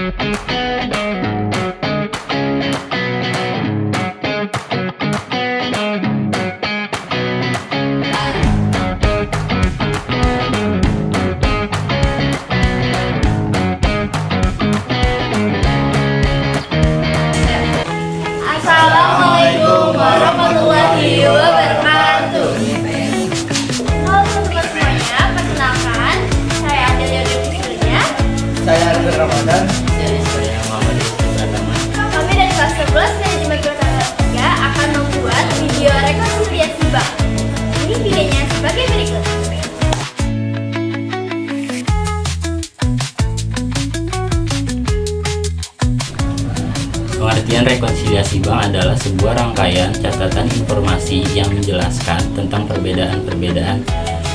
Assalamualaikum warahmatullahi wabarakatuh. Halo teman-teman semuanya, perkenalkan saya Adelia Dewi. Saya Arifin Ramadan. Saya Muhammad Pratama. Kami dari kelas 11 Manajemen Kehutanan 3 akan membuat video rekonsiliasi bank. Ini videonya sebagai berikut. Pengertian rekonsiliasi bank adalah sebuah rangkaian catatan informasi yang menjelaskan tentang perbedaan-perbedaan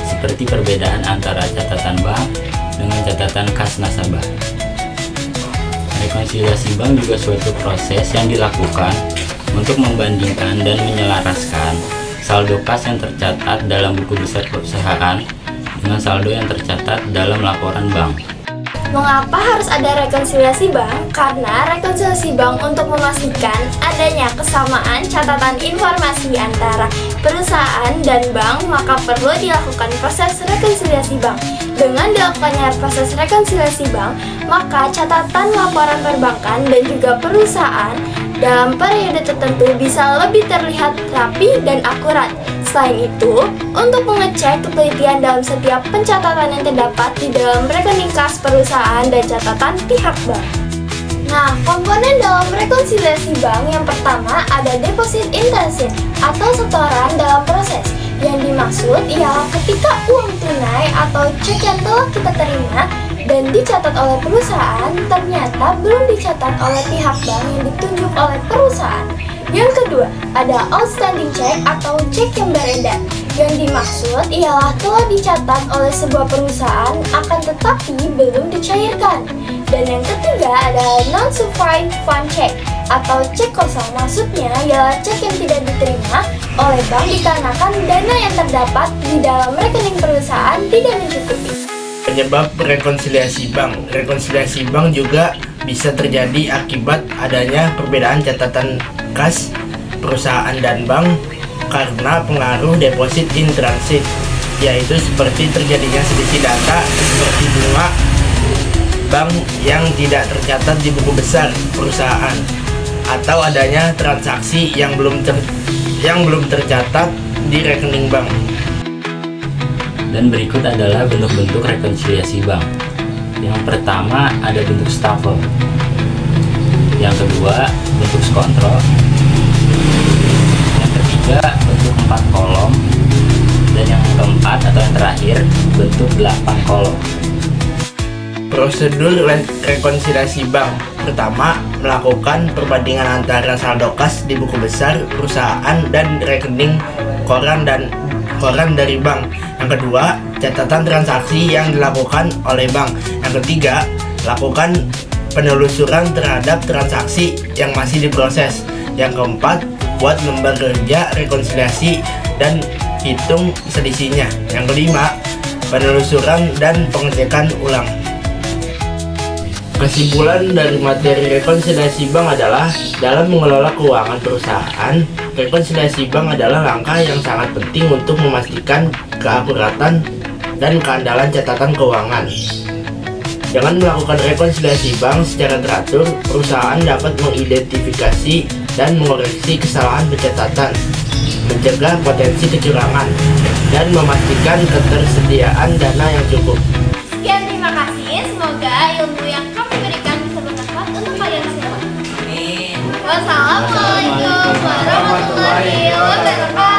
seperti perbedaan antara catatan bank dengan catatan kas nasabah. Rekonsiliasi bank juga suatu proses yang dilakukan untuk membandingkan dan menyelaraskan saldo kas yang tercatat dalam buku besar perusahaan dengan saldo yang tercatat dalam laporan bank. Mengapa harus ada rekonsiliasi bank? Karena rekonsiliasi bank untuk memastikan adanya kesamaan catatan informasi antara perusahaan dan bank, maka perlu dilakukan proses rekonsiliasi bank. Dengan dilakukannya proses rekonsiliasi bank, maka catatan laporan perbankan dan juga perusahaan dalam periode tertentu bisa lebih terlihat rapi dan akurat. Selain itu, untuk mengecek ketelitian dalam setiap pencatatan yang terdapat di dalam rekening kas perusahaan dan catatan pihak bank. Nah, komponen dalam rekonsiliasi bank yang pertama ada deposit intention atau setoran dalam proses. Yang dimaksud ialah ketika uang tunai atau cek yang telah kita terima dan dicatat oleh perusahaan ternyata belum dicatat oleh pihak bank yang ditunjuk oleh perusahaan. Yang kedua, ada outstanding check atau cek yang beredar. Yang dimaksud ialah telah dicatat oleh sebuah perusahaan akan tetapi belum dicairkan. Dan yang ketiga ada non-certified fund check atau cek kosong. Maksudnya ialah cek yang tidak diterima oleh bank dikarenakan dana yang terdapat di dalam rekening perusahaan tidak mencukupi. Penyebab rekonsiliasi bank. Rekonsiliasi bank juga bisa terjadi akibat adanya perbedaan catatan kas perusahaan dan bank karena pengaruh deposit in transit, yaitu seperti terjadinya selisih data seperti bunga bank yang tidak tercatat di buku besar perusahaan atau adanya transaksi yang belum tercatat di rekening bank. Dan berikut adalah bentuk-bentuk rekonsiliasi bank. Yang pertama ada bentuk stafel. Yang kedua bentuk skontrol. Yang ketiga bentuk 4 kolom. Dan yang keempat atau yang terakhir bentuk 8 kolom. Prosedur rekonsiliasi bank. Pertama, melakukan perbandingan antara saldo kas di buku besar perusahaan dan rekening koran dari bank. Yang kedua, catatan transaksi yang dilakukan oleh bank. Yang ketiga, lakukan penelusuran terhadap transaksi yang masih diproses. Yang keempat, buat lembar kerja rekonsiliasi dan hitung selisihnya. Yang kelima, penelusuran dan pengecekan ulang. Kesimpulan dari materi rekonsiliasi bank adalah dalam mengelola keuangan perusahaan, rekonsiliasi bank adalah langkah yang sangat penting untuk memastikan keakuratan dan keandalan catatan keuangan. Dengan melakukan rekonsiliasi bank secara teratur, perusahaan dapat mengidentifikasi dan mengoreksi kesalahan pencatatan, mencegah potensi kecurangan, dan memastikan ketersediaan dana yang cukup. Sekian, terima kasih. Semoga ilmu yang kami berikan bisa bermanfaat untuk kalian semua. Wassalamualaikum warahmatullahi wabarakatuh.